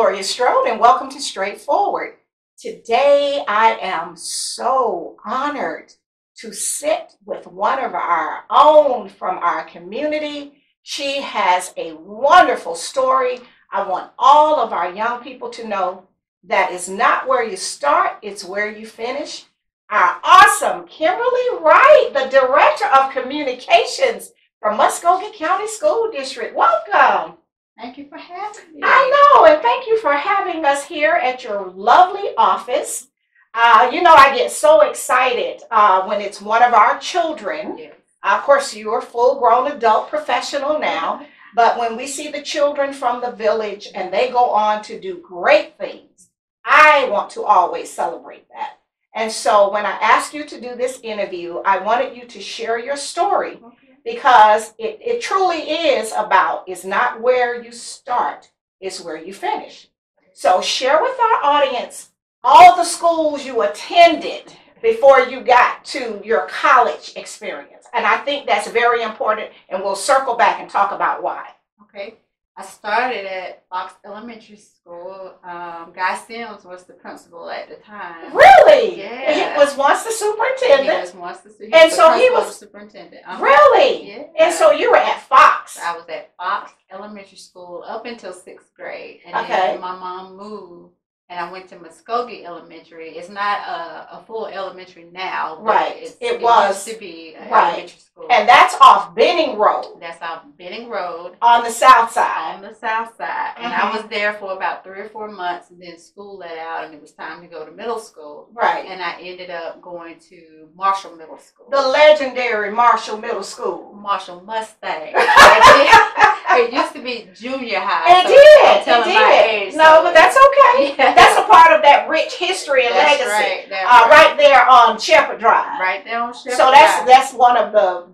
Gloria Strode, and welcome to Straightforward. Today, I am so honored to sit with one of our own from our community. She has a wonderful story. I want all of our young people to know that it's not where you start, it's where you finish. Our awesome Kimberly Wright, the Director of Communications from Muskogee County School District. Welcome. Thank you for having me. I know, and thank you for having us here at your lovely office. I get so excited when it's one of our children. Yes. Of course, you're a full-grown adult professional now, but when we see the children from the village and they go on to do great things, I want to always celebrate that. And so when I asked you to do this interview, I wanted you to share your story. Okay. Because it truly is about, it's not where you start, it's where you finish. So share with our audience all the schools you attended before you got to your college experience. And I think that's very important, and we'll circle back and talk about why. Okay. I started at Fox Elementary School. Guy Sims was the principal at the time. Really? Yeah. He was once the superintendent. He was once the superintendent. Really? Yeah. And so you were at Fox. I was at Fox Elementary School up until 6th grade. And Okay. then my mom moved, and I went to Muskogee Elementary. It's not a full elementary now. But Right. It was used to be an right. elementary school. And that's off Benning Road. That's off Benning Road. On the south side. On the south side. And I was there for about 3 or 4 months, and then school let out, and it was time to go to middle school. Right. And I ended up going to Marshall Middle School. The legendary Marshall Middle School. Marshall Mustang. It used to be junior high. It so did. I'm telling It my did. age, No, so but that's okay. Yeah. That's a part of that rich history and That's legacy. right. That's right there on Shepherd Drive. Right there on Shepherd So Drive. that's one of the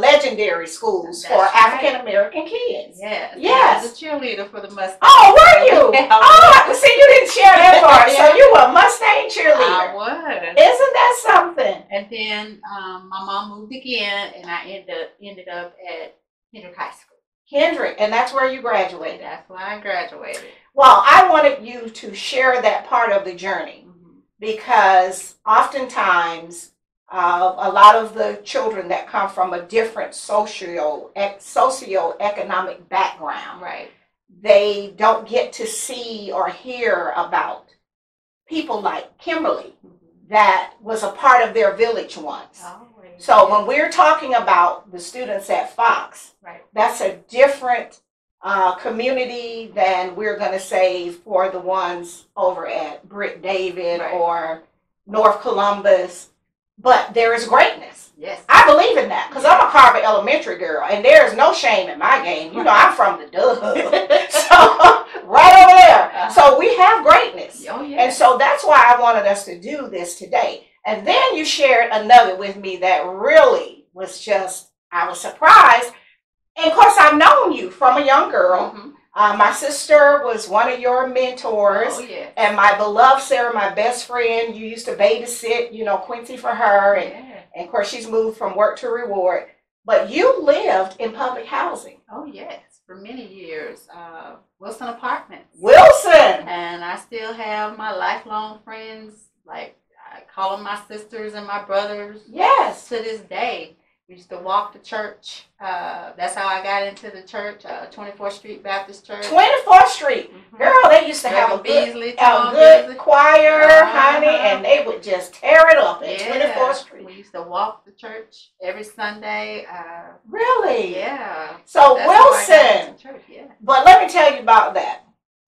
legendary schools That's for right. African American kids. Yes. Yes. I was a cheerleader for the Mustang. Oh, were you? Yeah, Oh, see, you didn't share that part. So you were a Mustang I cheerleader. was. Isn't that something? And then my mom moved again, and I ended up at Hendrick High School. Hendrick, and that's where you graduated. That's where I graduated. Well, I wanted you to share that part of the journey because oftentimes a lot of the children that come from a different socioeconomic background, Right. they don't get to see or hear about people like Kimberly that was a part of their village once. Always. So when we're talking about the students at Fox, Right. that's a different community than we're going to say for the ones over at Britt David Right. or North Columbus. But there is greatness. Yes. I believe in that because I'm a Carver Elementary girl, and there is no shame in my game. You know, I'm from the Dub. So, right over there. So we have greatness. Oh, yeah. And so that's why I wanted us to do this today. And then you shared a nugget with me that really was just, I was surprised. And of course, I've known you from a young girl. My sister was one of your mentors. Oh, yeah. And my beloved Sarah, my best friend, you used to babysit, Quincy for her. And of course, she's moved from work to reward. But you lived in public housing. Oh, yes. For many years. Wilson Apartments. Wilson! And I still have my lifelong friends, like I call them my sisters and my brothers. Yes. To this day. We used to walk to church. That's how I got into the church, 24th Street Baptist Church. 24th Street. Girl, they used to have a good choir, honey, and they would just tear it up at 24th Street. We used to walk to church every Sunday. Really? Yeah. So That's Wilson, church, yeah. But let me tell you about that.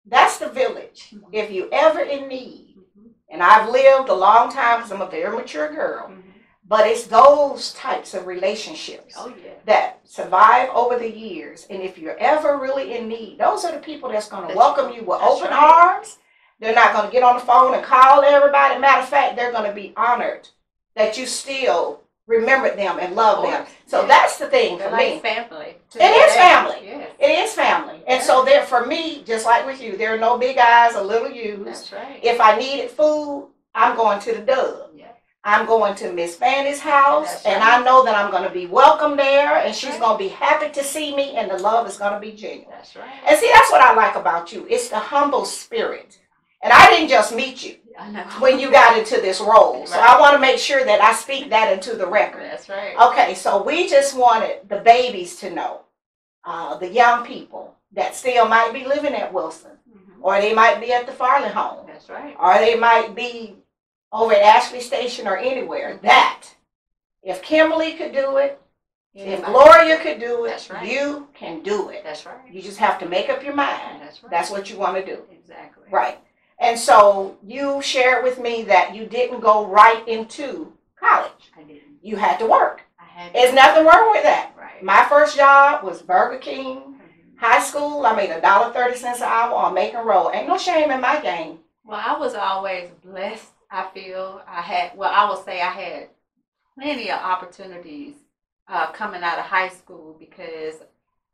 That's the village. If you ever in need, and I've lived a long time because I'm a very mature girl, but it's those types of relationships that survive over the years. And if you're ever really in need, those are the people that's going to welcome you with open arms. They're not going to get on the phone and call everybody. Matter of fact, they're going to be honored that you still remembered them and love them. So that's the thing for me. Like family. It is family. Yes. It is family. And so there, for me, just like with you, there are no big eyes or little U's. That's right. If I needed food, I'm going to the Dub. I'm going to Miss Fanny's house, That's and right. I know that I'm going to be welcome there, and That's she's right. going to be happy to see me, and the love is going to be genuine. That's right. And see, that's what I like about you. It's the humble spirit. And I didn't just meet you I know. when you got into this role. So I want to make sure that I speak that into the record. That's right. Okay, so we just wanted the babies to know, the young people that still might be living at Wilson, or they might be at the Farley home. That's right. Or they might be over at Ashley Station or anywhere, that if Kimberly could do it, if Gloria could do it, That's right. you can do it. That's right. You just have to make up your mind. That's right. That's what you want to do. Exactly. Right. And so you shared with me that you didn't go right into college. I didn't. You had to work. I had. There's nothing wrong with that. Right. My first job was Burger King. High school, I made $1.30 an hour on Macon Road. Ain't no shame in my game. Well, I was always blessed. I feel I would say I had plenty of opportunities coming out of high school because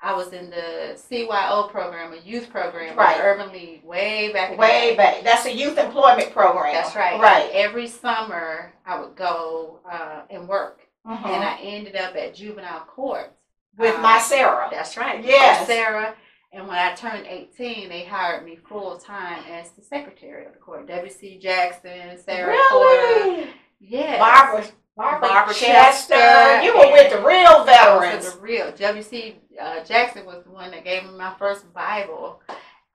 I was in the CYO program, a youth program, Right. the Urban League, way back. That's a youth employment program. That's right. Right. And every summer, I would go and work, and I ended up at juvenile court with my Sarah. That's right. Yes. Sarah. And when I turned 18, they hired me full time as the secretary of the court. W.C. Jackson, Sarah Really? Porter. Yes. Barbara Chester. You were with the real veterans. The real. W.C. Jackson was the one that gave me my first Bible.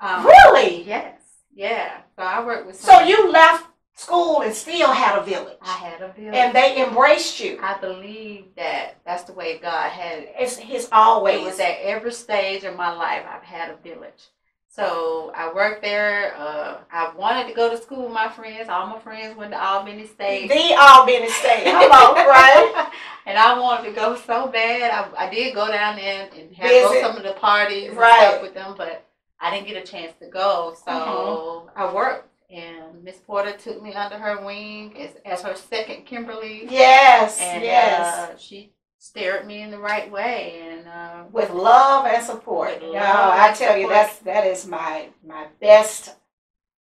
Really? Yes. Yeah. So I worked with. So you left school and still had a village. I had a village. And they embraced you. I believe that's the way God had it. It's His always. It was at every stage of my life I've had a village. So I worked there. I wanted to go to school with my friends. All my friends went to Albany State. The Albany State. Hello, right? And I wanted to go so bad. I did go down there and go some of the parties and stuff with them, but I didn't get a chance to go. So I worked. And Miss Porter took me under her wing as her second Kimberly. Yes, and she steered me in the right way, and with love and support. I tell you, that is my best.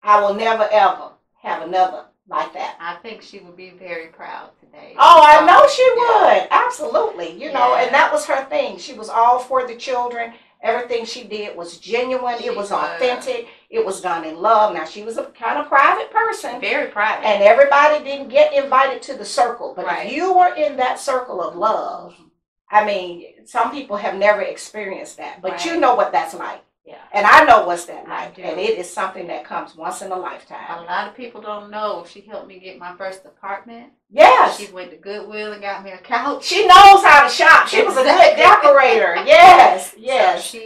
I will never ever have another like that. I think she would be very proud today. Oh, I know she would. Absolutely. You know, and that was her thing. She was all for the children. Everything she did was genuine. It was authentic. It was done in love. Now, she was a kind of private person. Very private. And everybody didn't get invited to the circle. But Right. if you were in that circle of love, I mean, some people have never experienced that. But you know what that's like. Yeah. And I know what's that I like. do. And it is something that comes once in a A lifetime. lot of people don't know. She helped me get my first apartment. Yes. She went to Goodwill and got me a couch. She knows how to shop. She was a good decorator. Yes. Yes. So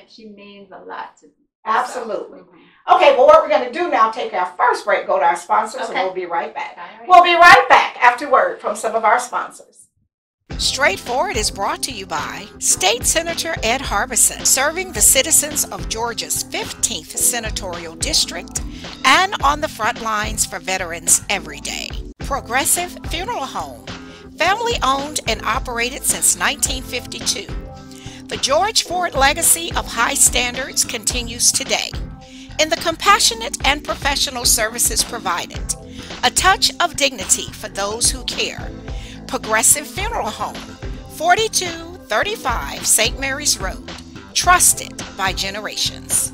she means a lot to me. Absolutely. Okay, well, what we're going to do now, take our first break, go to our sponsors, and we'll be right back. Right. We'll be right back after word from some of our sponsors. Straightforward is brought to you by State Senator Ed Harbison, serving the citizens of Georgia's 15th Senatorial District and on the front lines for veterans every day. Progressive Funeral Home, family owned and operated since 1952. The George Ford legacy of high standards continues today in the compassionate and professional services provided. A touch of dignity for those who care. Progressive Funeral Home, 4235 St. Mary's Road, trusted by generations.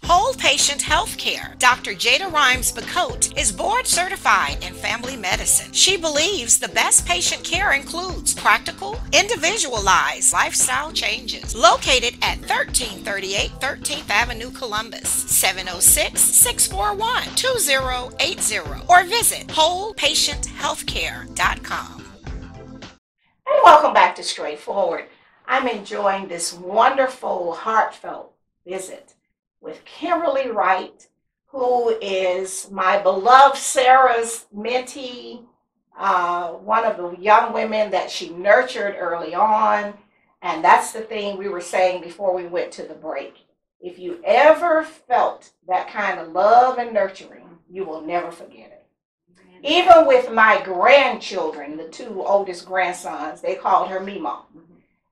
Whole Patient Healthcare. Dr. Jada Rimes-Bacote is board certified in family medicine. She believes the best patient care includes practical, individualized lifestyle changes. Located at 1338 13th Avenue, Columbus, 706-641-2080, or visit wholepatienthealthcare.com. And welcome back to Straightforward. I'm enjoying this wonderful, heartfelt visit with Kimberly Wright, who is my beloved Sarah's mentee, one of the young women that she nurtured early on. And that's the thing we were saying before we went to the break. If you ever felt that kind of love and nurturing, you will never forget it. Even with my grandchildren, the two oldest grandsons, they called her Mimo.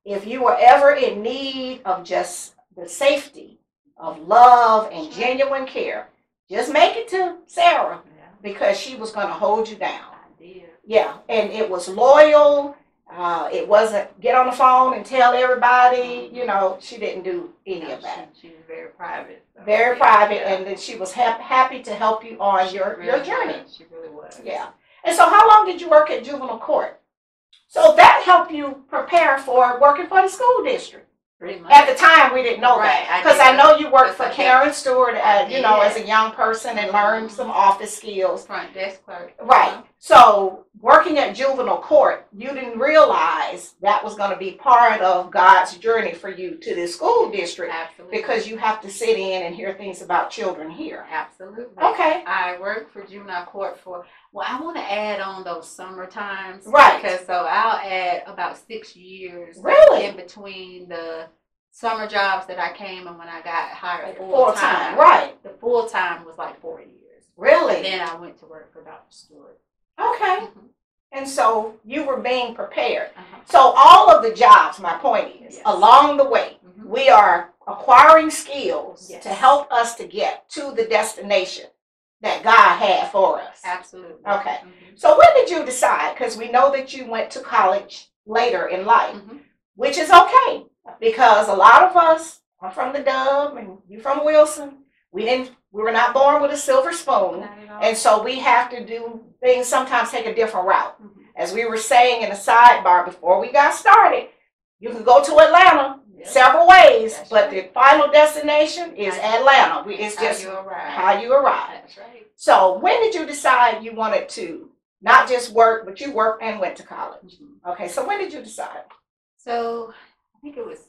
If you were ever in need of just the safety of love and genuine care, just make it to Sarah, because she was going to hold you down. did. Yeah, and it was loyal. It wasn't get on the phone and tell everybody. You know, she didn't do any of that. She was very private. So. Very private, and then she was happy to help you on your journey. She really was. Yeah. And so how long did you work at juvenile court? So that helped you prepare for working for the school district. Pretty much. At the time, we didn't know that. Because I know you worked for Karen Stewart, you know, as a young person and learned some office skills. Front desk clerk. Right. So working at juvenile court, you didn't realize that was going to be part of God's journey for you to the school district. Absolutely. Because you have to sit in and hear things about children here. Absolutely. Okay. I worked for juvenile court for, well, I want to add on those summer times. Right. Because so I'll add about 6 years. Really? In between the summer jobs that I came and when I got hired full time. Right. The full time was like 4 years. Really? And then I went to work for Dr. Stewart. Okay. Mm-hmm. And so you were being prepared. So all of the jobs, my point is, along the way, we are acquiring skills to help us to get to the destination that God had for us. Absolutely. Okay. So when did you decide? Because we know that you went to college later in life, which is okay. Because a lot of us are from the Dub and you from Wilson. We were not born with a silver spoon. And so we have to do things, sometimes take a different route. As we were saying in the sidebar before we got started, you can go to Atlanta several ways, but the final destination is Atlanta. It's just how you arrive. That's right. So when did you decide you wanted to not just work, but you worked and went to college? Okay, so when did you decide? So I think it was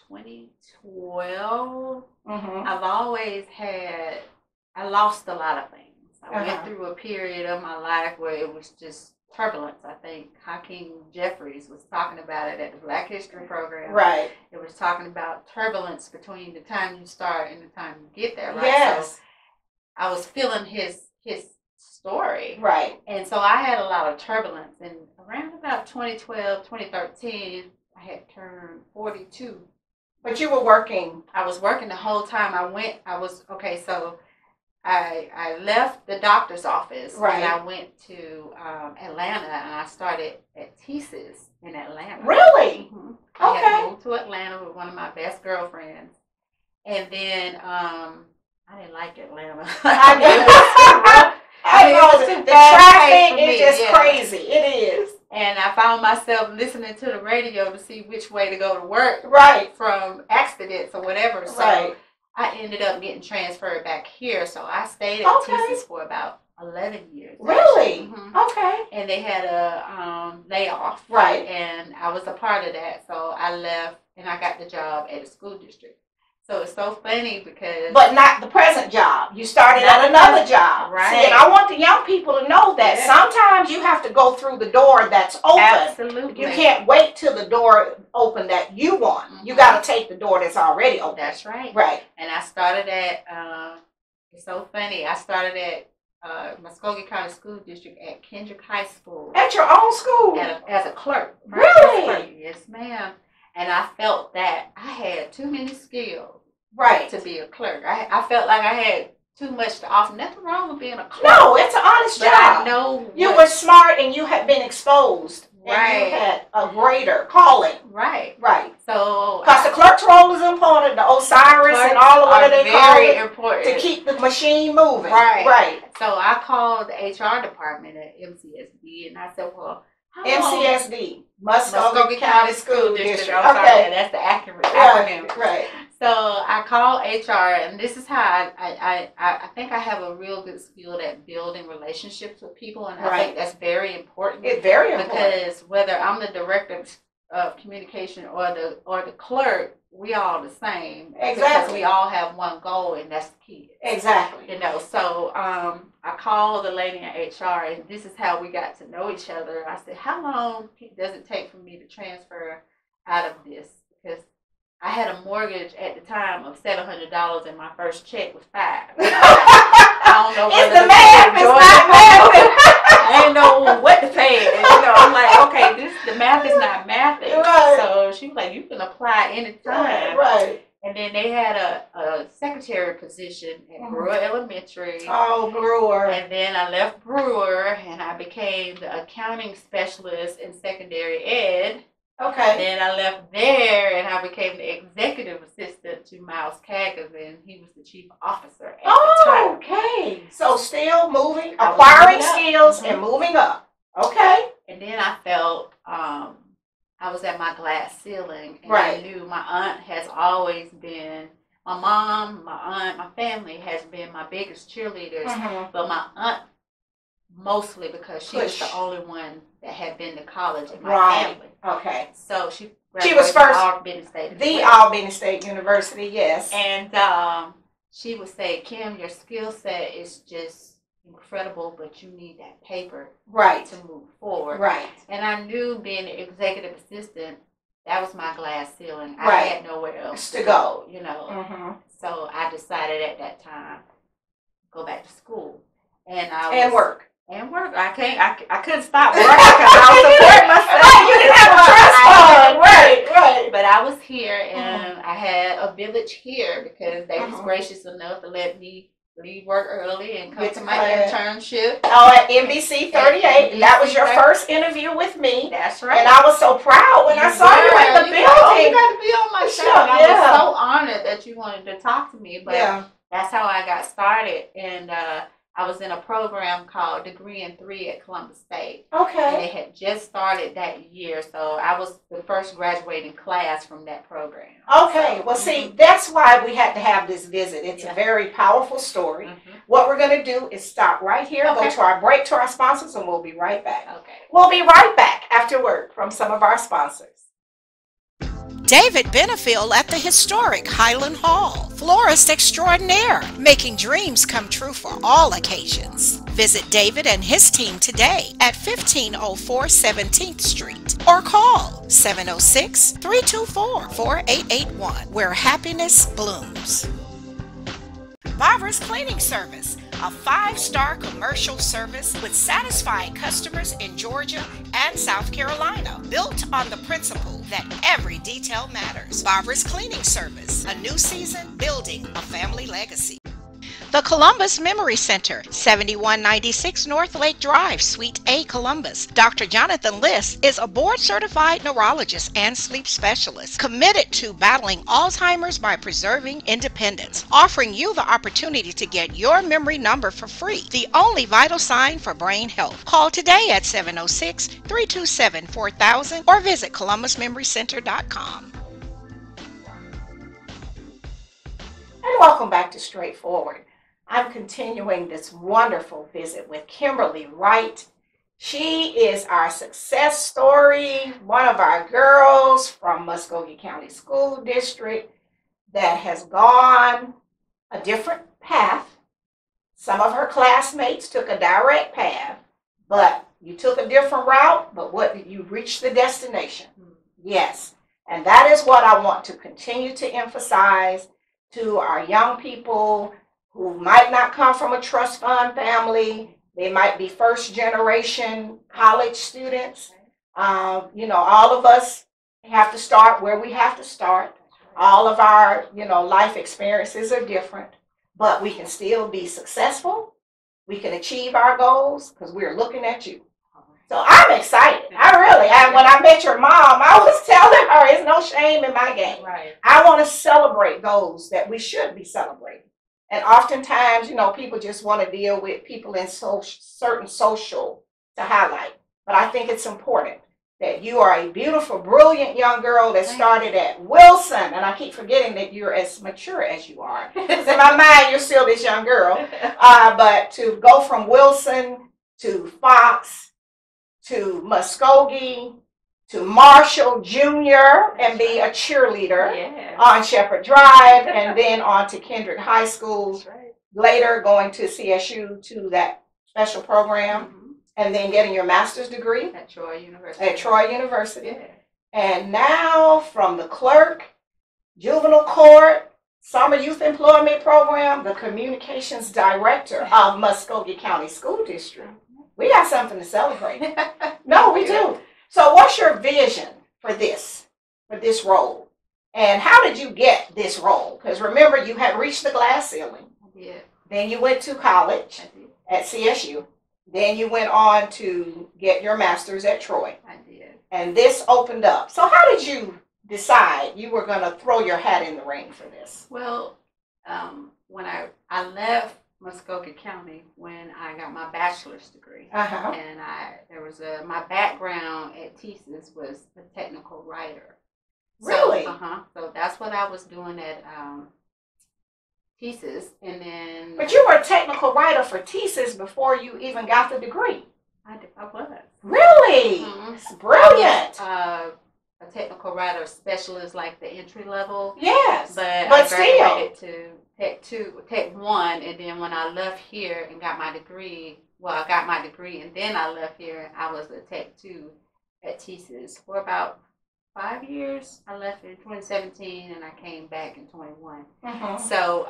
2012. I've always I lost a lot of things. I went through a period of my life where it was just turbulence. I think Hakeem Jeffries was talking about it at the Black History program. Right. It was talking about turbulence between the time you start and the time you get there. Right? Yes. So I was feeling his story. Right. And so I had a lot of turbulence. And around about 2012, 2013, I had turned 42. But you were working. I was working the whole time. I left the doctor's office and I went to Atlanta and I started at TSIS in Atlanta. Really? I had moved to Atlanta with one of my best girlfriends. And then I didn't like Atlanta. I know the traffic is just crazy. It is. And I found myself listening to the radio to see which way to go to work. Right. From accidents or whatever. So I ended up getting transferred back here. So I stayed at TSIS for about 11 years. Really? Okay. And they had a layoff. Right. And I was a part of that. So I left and I got the job at the school district. So it's so funny because... But not the present job. You started at another job. Right. See, and I want the young people to know that sometimes you have to go through the door that's open. Absolutely. You can't wait till the door open that you want. You got to take the door that's already open. That's right. Right. And I started at... it's so funny. I started at Muskogee County School District at Kendrick High School. At your own school? As a clerk. Really? Yes, ma'am. And I felt that I had too many skills to be a clerk. I felt like I had too much to offer. Nothing wrong with being a clerk. No, it's an honest job. I know you were smart and you had been exposed. And you had a greater calling. Right. So because the clerk's role is important, the Osiris and all of what they call it, important to keep the machine moving. Right. So I called the HR department at MCSD and I said, well, MCSD, Muskogee County School District. Okay, that's the acronym. Right. So I called HR, and this is how I think I have a real good skill at building relationships with people, and I think that's very important. It's very important because whether I'm the director of communication or the clerk, we all the same. Exactly. Because we all have one goal, and that's the kids. Exactly. So I called the lady in HR, and this is how we got to know each other. I said, how long does it take for me to transfer out of this? Because I had a mortgage at the time of $700 and my first check was $5. I don't know whether the math is not math. I didn't know what to pay. And, I'm like, okay, the math is not math. Right. So she was like, you can apply anytime. Right. And then they had a secretary position position at Brewer Elementary. Oh, Brewer. And then I left Brewer and I became the accounting specialist in secondary ed. Okay. Then I left there and I became the executive assistant to Miles Kaggins, and he was the chief officer at the time. Okay. So still moving, acquiring skills and moving up. Okay. And then I felt I was at my glass ceiling, and I knew my aunt has always been, my mom, my aunt, my family has been my biggest cheerleaders, but my aunt mostly because she was the only one that had been to college in my family. Okay. So she was first Albany State. The Albany State University, yes. And she would say, Kim, your skill set is just incredible, but you need that paper to move forward. Right. And I knew being an executive assistant, that was my glass ceiling. I had nowhere else to go, you know. So I decided at that time, go back to school. And work. And work. I couldn't stop working because I was supporting myself. You didn't have a trust fund. Right. But I was here, and I had a village here because they was gracious enough to let me leave work early and come to my internship. Oh, at NBC 38. That was your first interview with me. That's right. And I was so proud when I saw you at the building. You got to be on my show. I was so honored that you wanted to talk to me. But that's how I got started. And I was in a program called Degree in 3 at Columbus State. Okay. And it had just started that year, so I was the first graduating class from that program. Okay. So, well, see, that's why we had to have this visit. It's a very powerful story. What we're going to do is stop right here, go to our break to our sponsors, and we'll be right back. Okay. We'll be right back after word from some of our sponsors. David Benefield at the historic Highland Hall, florist extraordinaire, making dreams come true for all occasions. Visit David and his team today at 1504 17th Street or call 706-324-4881, where happiness blooms. Barbara's Cleaning Service, a 5-star commercial service with satisfied customers in Georgia and South Carolina, built on the principle that every detail matters. Barbara's Cleaning Service, a new season building a family legacy. The Columbus Memory Center, 7196 North Lake Drive, Suite A, Columbus. Dr. Jonathan Liss is a board-certified neurologist and sleep specialist committed to battling Alzheimer's by preserving independence, offering you the opportunity to get your memory number for free, the only vital sign for brain health. Call today at 706-327-4000 or visit columbusmemorycenter.com. And welcome back to Straightforward. I'm continuing this wonderful visit with Kimberly Wright. She is our success story, one of our girls from Muskogee County School District that has gone a different path. Some of her classmates took a direct path, but you took a different route, but you reached the destination. Yes, and that is what I want to continue to emphasize to our young people who might not come from a trust fund family. They might be first generation college students. You know, all of us have to start where we have to start. All of our, life experiences are different, but we can still be successful. We can achieve our goals because we're looking at you. So I'm excited. When I met your mom, I was telling her there's no shame in my game. Right. I want to celebrate those that we should be celebrating. And oftentimes, people just want to deal with people in certain social to highlight. But I think it's important that you are a beautiful, brilliant young girl that started at Wilson. And I keep forgetting that you're as mature as you are. Because in my mind, you're still this young girl. But to go from Wilson to Fox to Muskogee to Marshall Jr. and be a cheerleader on Shepherd Drive, and then on to Kendrick High School. Later going to CSU to that special program, and then getting your master's degree at Troy University. And now from the clerk, juvenile court, summer youth employment program, the communications director of Muskogee County School District. We got something to celebrate. No, we do. So what's your vision for this role? And how did you get this role? Because remember, you had reached the glass ceiling. I did. Then you went to college at CSU. Then you went on to get your master's at Troy. I did. And this opened up. So how did you decide you were going to throw your hat in the ring for this? Well, when I left Muskogee County when I got my bachelor's degree, and my background at TSIS was a technical writer. Really? So that's what I was doing at TSIS, and then. But you were a technical writer for TSIS before you even got the degree. I was. Really? It's brilliant. A technical writer specialist, like the entry level. Yes. But I graduated to Tech 1, and then when I left here and got my degree, I got my degree and then I left here, I was a Tech 2 at TSIS for about 5 years. I left in 2017 and I came back in 21. So,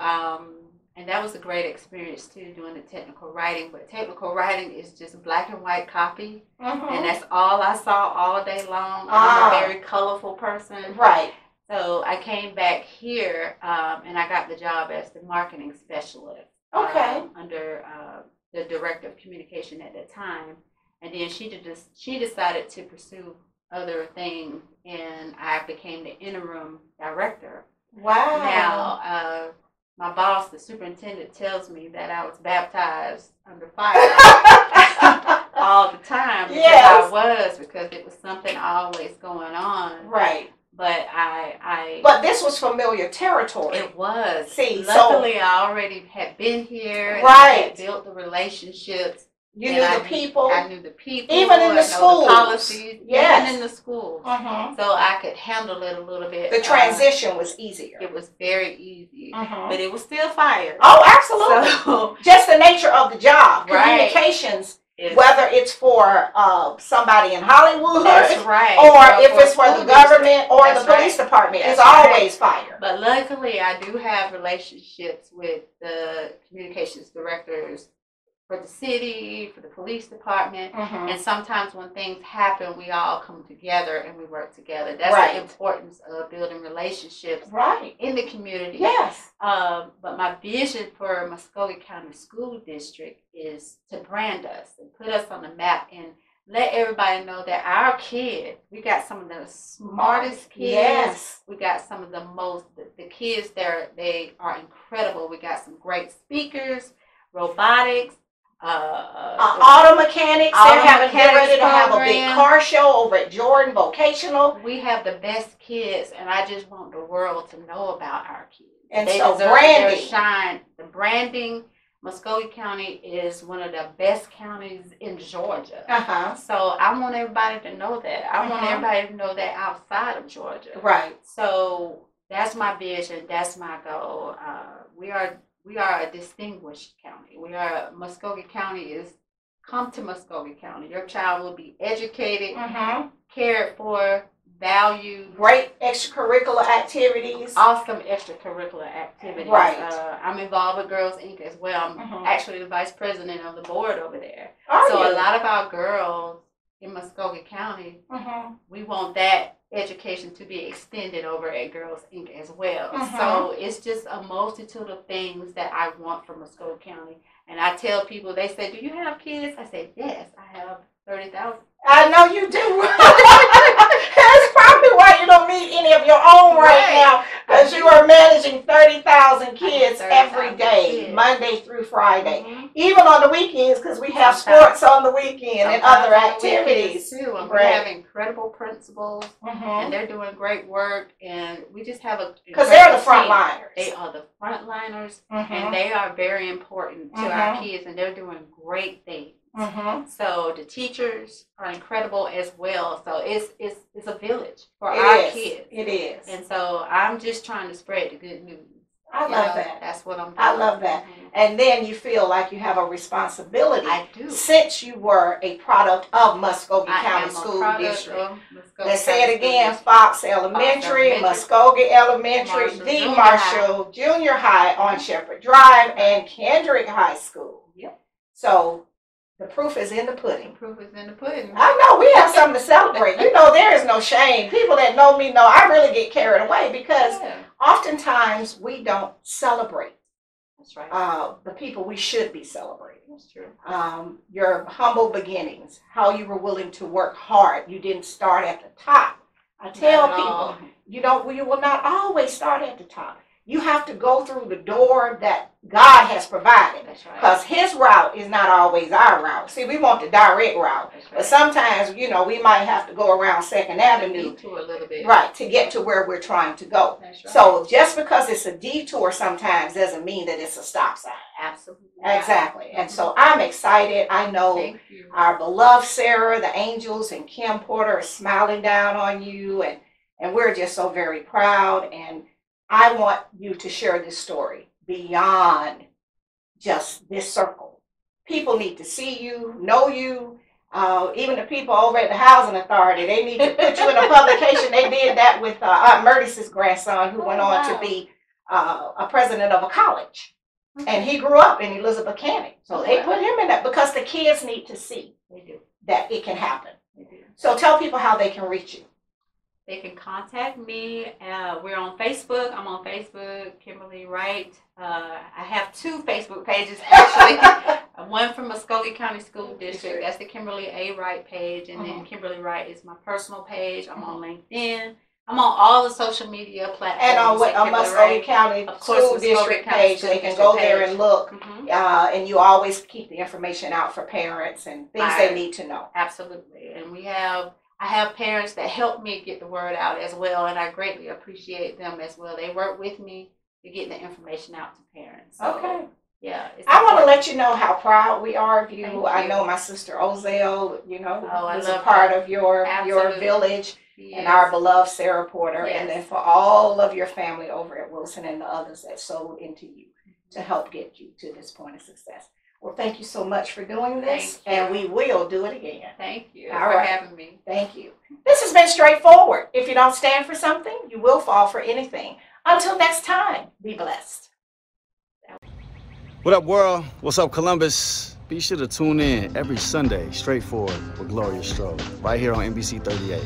and that was a great experience too, doing the technical writing. But technical writing is just black and white copy, and that's all I saw all day long. I'm a very colorful person. Right. So I came back here, and I got the job as the marketing specialist. Under the Director of Communication at that time. And then she decided to pursue other things, and I became the interim director. Wow. Now, my boss, the superintendent, tells me that I was baptized under fire all the time. Because it was something always going on. Right. But But this was familiar territory. It was. See, luckily I already had been here. Right. And I had built the relationships. You knew the people. I knew the people. Even in the schools. The policies. Yes. Even in the schools. So I could handle it a little bit. The transition was easier. It was very easy. But it was still fire. Oh, absolutely. So, just the nature of the job. Right. Communications. Whether it's for somebody in Hollywood, that's right, or if it's for the government or the police department, it's always fire. But luckily, I do have relationships with the communications directors for the city, for the police department, and sometimes when things happen, we all come together and we work together. That's the importance of building relationships in the community. Yes. But my vision for Muskogee County School District is to brand us and put us on the map and let everybody know that our kids, we got some of the smartest kids. Yes. We got some of the kids there, they are incredible. We got some great speakers, robotics, auto mechanics. They're getting ready to have a big car show over at Jordan Vocational. We have the best kids, and I just want the world to know about our kids. And they so deserve branding, their shine. The branding. Muskogee County is one of the best counties in Georgia. So I want everybody to know that. I want everybody to know that outside of Georgia. Right. So that's my vision. That's my goal. We are a distinguished county. Muskogee County is, come to Muskogee County. Your child will be educated, cared for, valued. Great extracurricular activities. Awesome extracurricular activities. Right. I'm involved with Girls Inc. as well. I'm actually the vice president of the board over there. A lot of our girls in Muskogee County, we want that education to be extended over at Girls Inc. as well. So it's just a multitude of things that I want from Muskogee County. And I tell people, they say, do you have kids? I say, yes, I have 30,000. I know you do. That's probably why you don't meet any of your own right now, because you are managing 30,000 kids every day, Monday through Friday, even on the weekends, because we have sports on the weekend and other activities too. And we have incredible principals, and they're doing great work, and we just have a because they're the frontliners. They are the frontliners, and they are very important to our kids, and they're doing great things. So the teachers are incredible as well. So it's a village for our kids. It is. And so I'm just trying to spread the good news. I love that. That's what I'm doing. I love that. And then you feel like you have a responsibility. I do. Since you were a product of Muskogee County School District. Let's say it again: Fox Elementary, Muskogee Elementary, the Marshall Junior High on Shepherd Drive, and Kendrick High School. Yep. So The proof is in the pudding. The proof is in the pudding. I know we have something to celebrate. You know, there is no shame. People that know me know I really get carried away because oftentimes we don't celebrate. That's right. The people we should be celebrating. That's true. Your humble beginnings, how you were willing to work hard. You didn't start at the top. I tell people, you will not always start at the top. You have to go through the door that God has provided. That's right. Because his route is not always our route. See, we want the direct route. That's right. But sometimes, you know, we might have to go around 2nd Avenue. Detour a little bit. Right, to get to where we're trying to go. That's right. So just because it's a detour sometimes doesn't mean that it's a stop sign. Absolutely. Exactly. And so I'm excited. I know our beloved Sarah, the angels, and Kim Porter are smiling down on you. And we're just so very proud. And I want you to share this story beyond just this circle. People need to see you, know you. Even the people over at the Housing Authority, they need to put you in a publication. They did that with Aunt Murtis's grandson, who went on to be a president of a college. And he grew up in Elizabeth County. So they put him in that because the kids need to see that it can happen. So tell people how they can reach you. They can contact me. We're on Facebook. I'm on Facebook, Kimberly Wright. I have 2 Facebook pages, actually. One from Muskogee County School District. That's the Kimberly A. Wright page. And then Kimberly Wright is my personal page. I'm on LinkedIn. I'm on all the social media platforms. And on Muskogee County School District page, they can go there and look. And you always keep the information out for parents and things they need to know. Absolutely. And I have parents that help me get the word out as well, and I greatly appreciate them as well. They work with me to get the information out to parents. So, okay. Yeah. I want to let you know how proud we are of you. I know my sister Ozell, you know, was a part of your village, and our beloved Sarah Porter, and then for all of your family over at Wilson and the others that sold into you to help get you to this point of success. Well, thank you so much for doing this, and we will do it again. Thank you for having me. Thank you. This has been Straightforward. If you don't stand for something, you will fall for anything. Until next time, be blessed. What up, world? What's up, Columbus? Be sure to tune in every Sunday, Straightforward with Gloria Strode, right here on NBC 38.